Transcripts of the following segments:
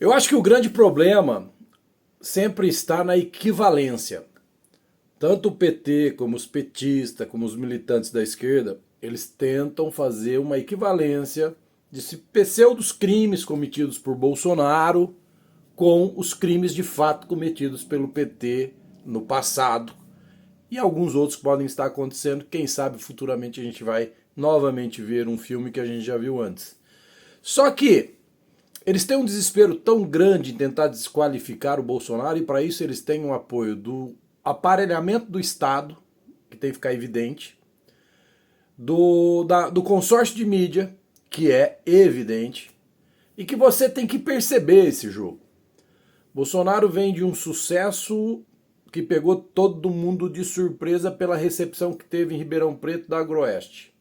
Eu acho que o grande problema sempre está na equivalência. Tanto o PT, como os petistas, como os militantes da esquerda, eles tentam fazer uma equivalência de pseudos crimes cometidos por Bolsonaro com os crimes de fato cometidos pelo PT no passado e alguns outros que podem estar acontecendo. Quem sabe futuramente a gente vai novamente ver um filme que a gente já viu antes. Só que eles têm um desespero tão grande em tentar desqualificar o Bolsonaro e para isso eles têm o apoio do aparelhamento do Estado, que tem que ficar evidente, do consórcio de mídia, que é evidente, e que você tem que perceber esse jogo. Bolsonaro vem de um sucesso que pegou todo mundo de surpresa pela recepção que teve em Ribeirão Preto da Agroeste,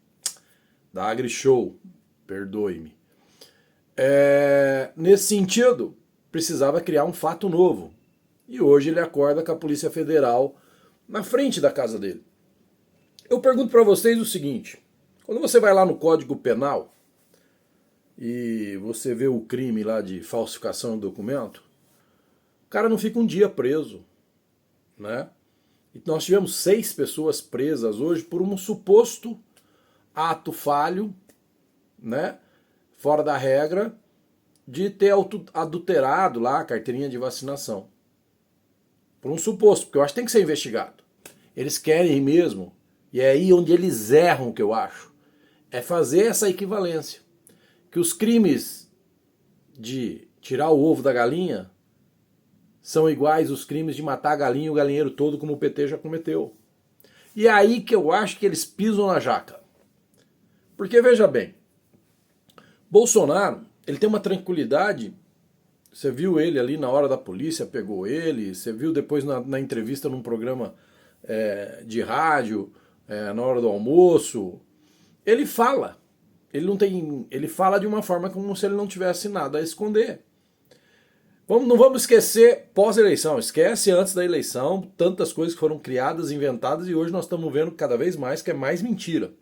da AgriShow, perdoe-me. Nesse sentido, precisava criar um fato novo. E hoje ele acorda com a Polícia Federal na frente da casa dele. Eu pergunto para vocês o seguinte: quando você vai lá no Código Penal e você vê o crime lá de falsificação de documento, o cara não fica um dia preso, né? E nós tivemos 6 pessoas presas hoje por um suposto ato falho, né? Fora da regra, de ter adulterado lá a carteirinha de vacinação. Por um suposto, porque eu acho que tem que ser investigado. Eles querem mesmo, e é aí onde eles erram, que eu acho, é fazer essa equivalência. Que os crimes de tirar o ovo da galinha são iguais aos crimes de matar a galinha e o galinheiro todo, como o PT já cometeu. E é aí que eu acho que eles pisam na jaca. Porque, veja bem, Bolsonaro, ele tem uma tranquilidade. Você viu ele ali na hora da polícia, pegou ele. Você viu depois na entrevista num programa de rádio, na hora do almoço. Ele fala. Ele fala de uma forma como se ele não tivesse nada a esconder. Não vamos esquecer pós-eleição. Esquece antes da eleição, tantas coisas que foram criadas, inventadas, e hoje nós estamos vendo cada vez mais que é mais mentira.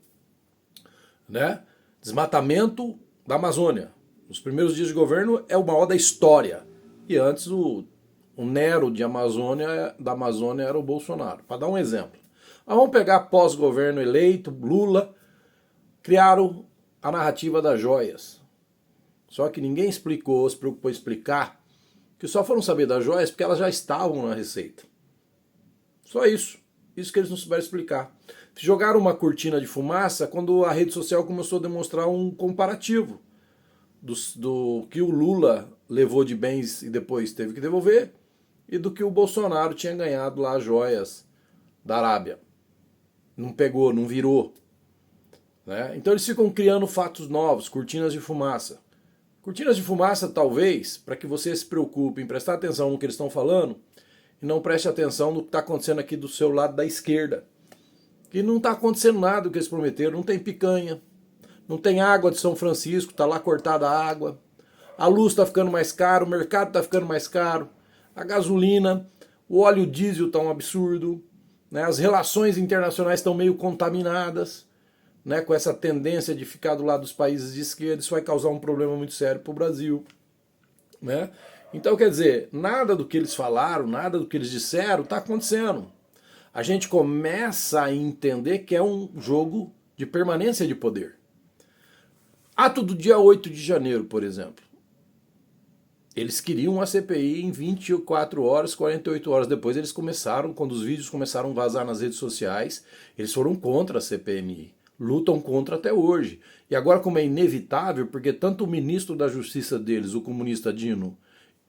Né? Desmatamento da Amazônia. Nos primeiros dias de governo é o maior da história. E antes o Nero da Amazônia era o Bolsonaro. Para dar um exemplo. Mas vamos pegar pós-governo eleito, Lula, criaram a narrativa das joias. Só que ninguém se preocupou em explicar que só foram saber das joias porque elas já estavam na receita. Só isso. Isso que eles não souberam explicar. Jogaram uma cortina de fumaça quando a rede social começou a demonstrar um comparativo do que o Lula levou de bens e depois teve que devolver e do que o Bolsonaro tinha ganhado lá as joias da Arábia. Não pegou, não virou. Né? Então eles ficam criando fatos novos, cortinas de fumaça. Cortinas de fumaça, talvez, para que você se preocupe em prestar atenção no que eles estão falando e não preste atenção no que está acontecendo aqui do seu lado da esquerda. Que não está acontecendo nada do que eles prometeram. Não tem picanha, não tem água de São Francisco, está lá cortada a água. A luz está ficando mais caro, o mercado está ficando mais caro. A gasolina, o óleo diesel está um absurdo. Né? As relações internacionais estão meio contaminadas. Né? Com essa tendência de ficar do lado dos países de esquerda, isso vai causar um problema muito sério para o Brasil. Né? Então, quer dizer, nada do que eles falaram, nada do que eles disseram está acontecendo. A gente começa a entender que é um jogo de permanência de poder. Ato do dia 8 de janeiro, por exemplo. Eles queriam a CPI em 24 horas, 48 horas depois eles começaram, quando os vídeos começaram a vazar nas redes sociais, eles foram contra a CPMI. Lutam contra até hoje. E agora, como é inevitável, porque tanto o ministro da Justiça deles, o comunista Dino,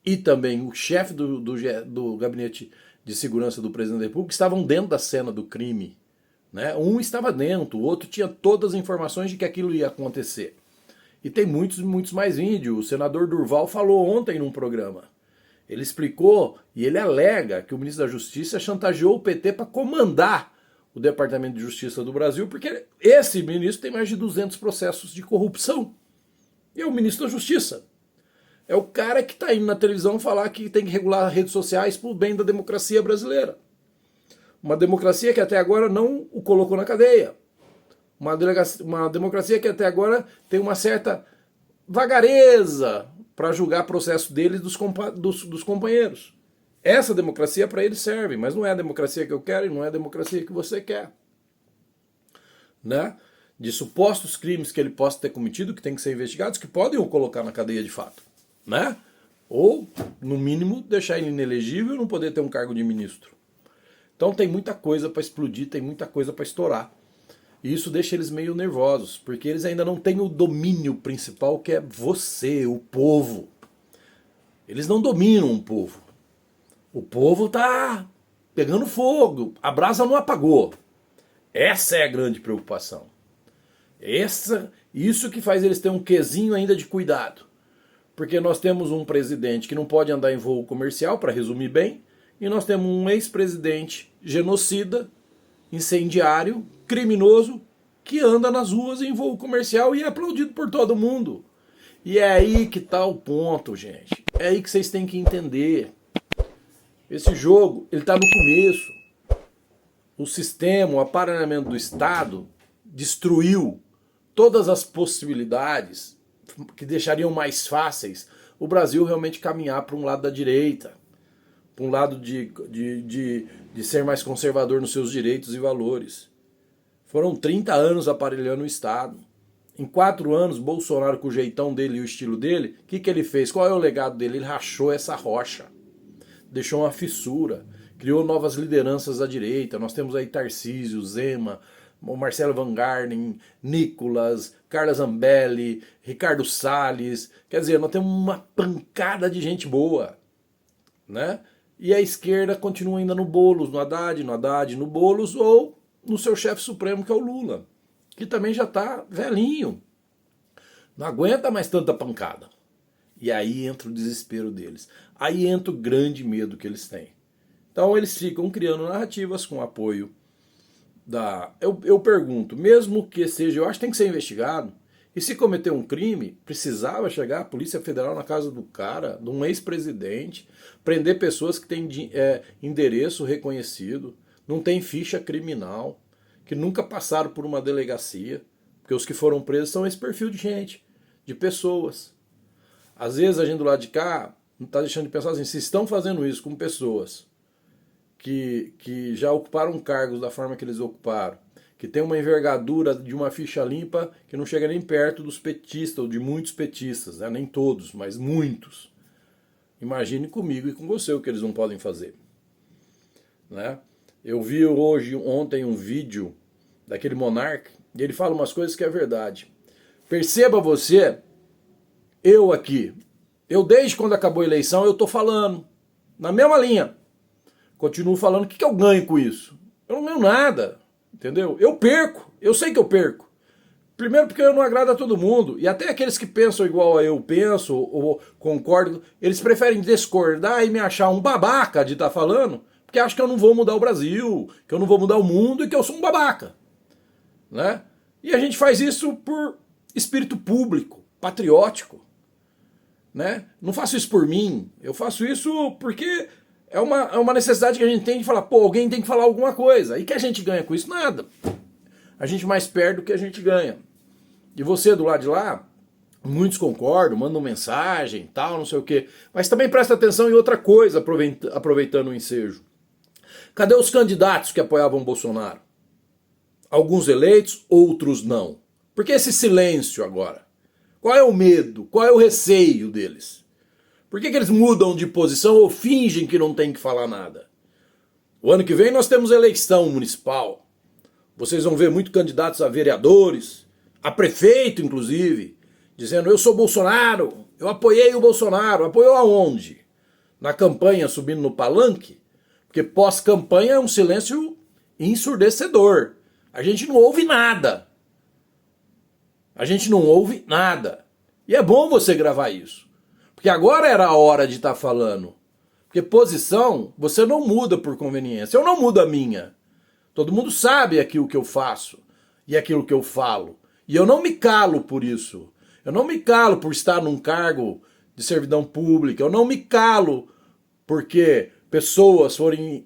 e também o chefe do gabinete de segurança do presidente da República estavam dentro da cena do crime. Né? Um estava dentro, o outro tinha todas as informações de que aquilo ia acontecer. E tem muitos mais vídeos. O senador Durval falou ontem num programa. Ele explicou e ele alega que o ministro da Justiça chantageou o PT para comandar o Departamento de Justiça do Brasil, porque esse ministro tem mais de 200 processos de corrupção. E é o ministro da Justiça. É o cara que está indo na televisão falar que tem que regular as redes sociais para o bem da democracia brasileira. Uma democracia que até agora não o colocou na cadeia. Uma democracia que até agora tem uma certa vagareza para julgar processo deles dos companheiros. Essa democracia para eles serve, mas não é a democracia que eu quero e não é a democracia que você quer. Né? De supostos crimes que ele possa ter cometido, que tem que ser investigados, que podem o colocar na cadeia de fato. Né? Ou, no mínimo, deixar ele inelegível e não poder ter um cargo de ministro. Então tem muita coisa para explodir, tem muita coisa para estourar. E isso deixa eles meio nervosos, porque eles ainda não têm o domínio principal, que é você, o povo. Eles não dominam o povo. O povo está pegando fogo, a brasa não apagou. Essa é a grande preocupação. Isso que faz eles ter um quesinho ainda de cuidado. Porque nós temos um presidente que não pode andar em voo comercial, para resumir bem, e nós temos um ex-presidente genocida, incendiário, criminoso, que anda nas ruas em voo comercial e é aplaudido por todo mundo. E é aí que está o ponto, gente. É aí que vocês têm que entender. Esse jogo, ele está no começo. O sistema, o aparelhamento do Estado destruiu todas as possibilidades que deixariam mais fáceis o Brasil realmente caminhar para um lado da direita, para um lado de ser mais conservador nos seus direitos e valores. Foram 30 anos aparelhando o Estado. Em 4 anos, Bolsonaro, com o jeitão dele e o estilo dele, o que ele fez? Qual é o legado dele? Ele rachou essa rocha, deixou uma fissura, criou novas lideranças à direita. Nós temos aí Tarcísio, Zema, Marcelo Van Garden, Nicolas, Carla Zambelli, Ricardo Salles. Quer dizer, nós temos uma pancada de gente boa, né? E a esquerda continua ainda no Boulos, no Haddad, no Boulos, ou no seu chefe supremo, que é o Lula, que também já está velhinho. Não aguenta mais tanta pancada. E aí entra o desespero deles. Aí entra o grande medo que eles têm. Então eles ficam criando narrativas com apoio da... Eu pergunto, mesmo que seja... Eu acho que tem que ser investigado. E se cometer um crime, precisava chegar a Polícia Federal na casa do cara, de um ex-presidente, prender pessoas que têm endereço reconhecido, não tem ficha criminal, que nunca passaram por uma delegacia, porque os que foram presos são esse perfil de gente, de pessoas. Às vezes a gente do lado de cá não está deixando de pensar assim, se estão fazendo isso com pessoas que já ocuparam cargos da forma que eles ocuparam, que tem uma envergadura de uma ficha limpa que não chega nem perto dos petistas, ou de muitos petistas, né? Nem todos, mas muitos. Imagine comigo e com você o que eles não podem fazer. Né? Eu vi ontem um vídeo daquele monarca, e ele fala umas coisas que é verdade. Perceba você, eu aqui, eu desde quando acabou a eleição, eu estou falando, na mesma linha. Continuo falando, o que eu ganho com isso? Eu não ganho nada, entendeu? Eu perco, eu sei que eu perco. Primeiro porque eu não agrado a todo mundo, e até aqueles que pensam igual a eu penso, ou concordam, eles preferem discordar e me achar um babaca de estar falando, porque acham que eu não vou mudar o Brasil, que eu não vou mudar o mundo e que eu sou um babaca. Né? E a gente faz isso por espírito público, patriótico. Né? Não faço isso por mim, eu faço isso porque é uma necessidade que a gente tem de falar, pô, alguém tem que falar alguma coisa. E que a gente ganha com isso? Nada. A gente mais perde do que a gente ganha. E você do lado de lá, muitos concordam, mandam mensagem, tal, não sei o quê. Mas também presta atenção em outra coisa, aproveitando o ensejo. Cadê os candidatos que apoiavam Bolsonaro? Alguns eleitos, outros não. Por que esse silêncio agora? Qual é o medo? Qual é o receio deles? Por que eles mudam de posição ou fingem que não tem que falar nada? O ano que vem nós temos eleição municipal. Vocês vão ver muitos candidatos a vereadores, a prefeito inclusive, dizendo eu sou Bolsonaro, eu apoiei o Bolsonaro. Apoiou aonde? Na campanha, subindo no palanque? Porque pós-campanha é um silêncio ensurdecedor. A gente não ouve nada. A gente não ouve nada. E é bom você gravar isso. Porque agora era a hora de estar falando. Porque posição você não muda por conveniência. Eu não mudo a minha. Todo mundo sabe aquilo que eu faço e aquilo que eu falo. E eu não me calo por isso. Eu não me calo por estar num cargo de servidão pública. Eu não me calo porque pessoas forem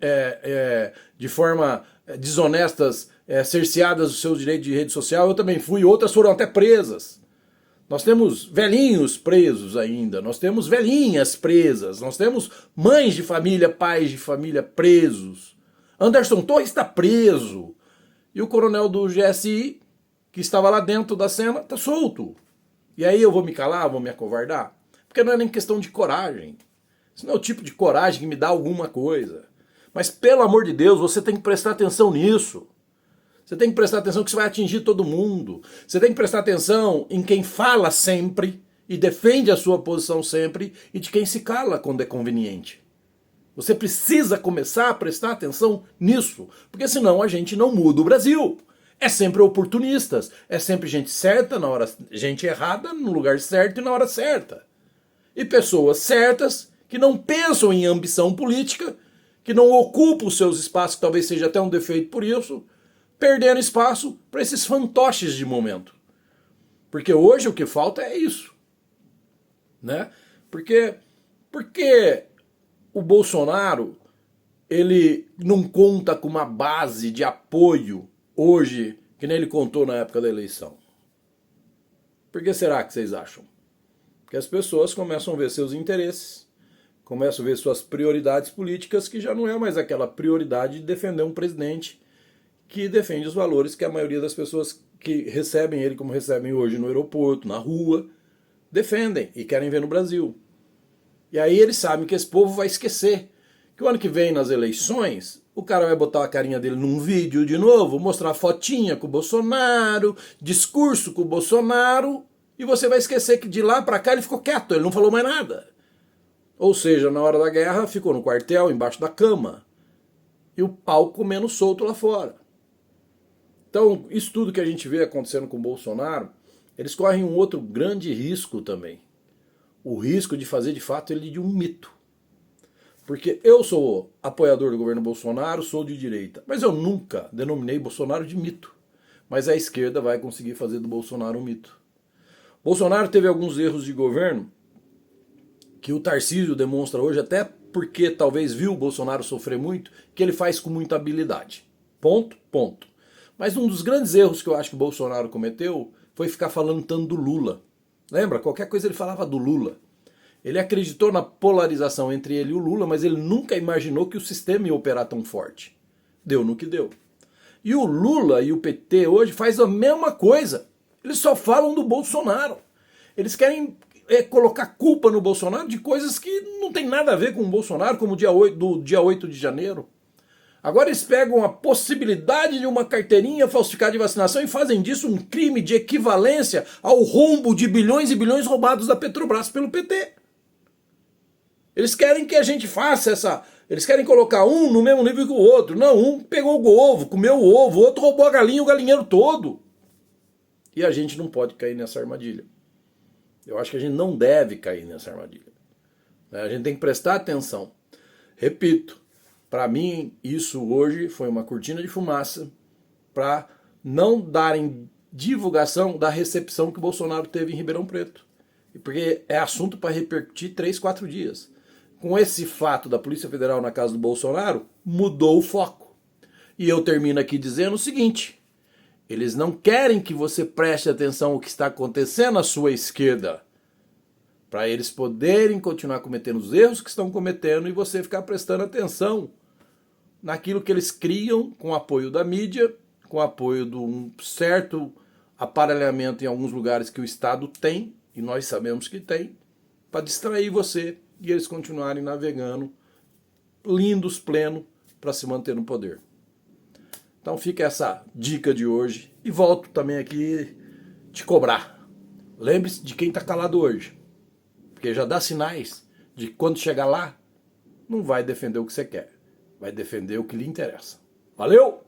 de forma desonestas cerceadas dos seus direitos de rede social. Eu também fui. Outras foram até presas. Nós temos velhinhos presos ainda, nós temos velhinhas presas, nós temos mães de família, pais de família presos. Anderson Torres está preso. E o coronel do GSI, que estava lá dentro da cena, está solto. E aí eu vou me calar, vou me acovardar? Porque não é nem questão de coragem. Isso não é o tipo de coragem que me dá alguma coisa. Mas pelo amor de Deus, você tem que prestar atenção nisso. Você tem que prestar atenção que isso vai atingir todo mundo. Você tem que prestar atenção em quem fala sempre e defende a sua posição sempre e de quem se cala quando é conveniente. Você precisa começar a prestar atenção nisso, porque senão a gente não muda o Brasil. É sempre oportunistas, é sempre gente certa na hora, gente errada no lugar certo e na hora certa. E pessoas certas que não pensam em ambição política, que não ocupam os seus espaços, que talvez seja até um defeito por isso, perdendo espaço para esses fantoches de momento. Porque hoje o que falta é isso. Né? Porque o Bolsonaro ele não conta com uma base de apoio hoje, que nem ele contou na época da eleição. Por que será que vocês acham? Porque as pessoas começam a ver seus interesses, começam a ver suas prioridades políticas, que já não é mais aquela prioridade de defender um presidente que defende os valores que a maioria das pessoas que recebem ele, como recebem hoje no aeroporto, na rua, defendem e querem ver no Brasil. E aí eles sabem que esse povo vai esquecer que o ano que vem, nas eleições, o cara vai botar a carinha dele num vídeo de novo, mostrar fotinha com o Bolsonaro, discurso com o Bolsonaro, e você vai esquecer que de lá pra cá ele ficou quieto, ele não falou mais nada. Ou seja, na hora da guerra ficou no quartel, embaixo da cama, e o pau comendo solto lá fora. Então, isso tudo que a gente vê acontecendo com o Bolsonaro, eles correm um outro grande risco também. O risco de fazer de fato ele de um mito. Porque eu sou apoiador do governo Bolsonaro, sou de direita, mas eu nunca denominei Bolsonaro de mito. Mas a esquerda vai conseguir fazer do Bolsonaro um mito. Bolsonaro teve alguns erros de governo que o Tarcísio demonstra hoje, até porque talvez viu o Bolsonaro sofrer muito, que ele faz com muita habilidade. Ponto, ponto. Mas um dos grandes erros que eu acho que o Bolsonaro cometeu foi ficar falando tanto do Lula. Lembra? Qualquer coisa ele falava do Lula. Ele acreditou na polarização entre ele e o Lula, mas ele nunca imaginou que o sistema ia operar tão forte. Deu no que deu. E o Lula e o PT hoje fazem a mesma coisa. Eles só falam do Bolsonaro. Eles querem colocar culpa no Bolsonaro de coisas que não tem nada a ver com o Bolsonaro, como do dia 8 de janeiro. Agora eles pegam a possibilidade de uma carteirinha falsificada de vacinação e fazem disso um crime de equivalência ao rombo de bilhões e bilhões roubados da Petrobras pelo PT. Eles querem que a gente faça essa... Eles querem colocar um no mesmo nível que o outro. Não, um pegou o ovo, comeu o ovo, o outro roubou a galinha e o galinheiro todo. E a gente não pode cair nessa armadilha. Eu acho que a gente não deve cair nessa armadilha. A gente tem que prestar atenção. Repito, para mim isso hoje foi uma cortina de fumaça para não darem divulgação da recepção que o Bolsonaro teve em Ribeirão Preto. Porque é assunto para repercutir 3, 4 dias. Com esse fato da Polícia Federal na casa do Bolsonaro, mudou o foco. E eu termino aqui dizendo o seguinte: eles não querem que você preste atenção ao que está acontecendo à sua esquerda, para eles poderem continuar cometendo os erros que estão cometendo e você ficar prestando atenção naquilo que eles criam com o apoio da mídia, com o apoio de um certo aparelhamento em alguns lugares que o Estado tem, e nós sabemos que tem, para distrair você e eles continuarem navegando lindos, pleno, para se manter no poder. Então fica essa dica de hoje e volto também aqui te cobrar. Lembre-se de quem está calado hoje, porque já dá sinais de que quando chegar lá, não vai defender o que você quer, vai defender o que lhe interessa. Valeu!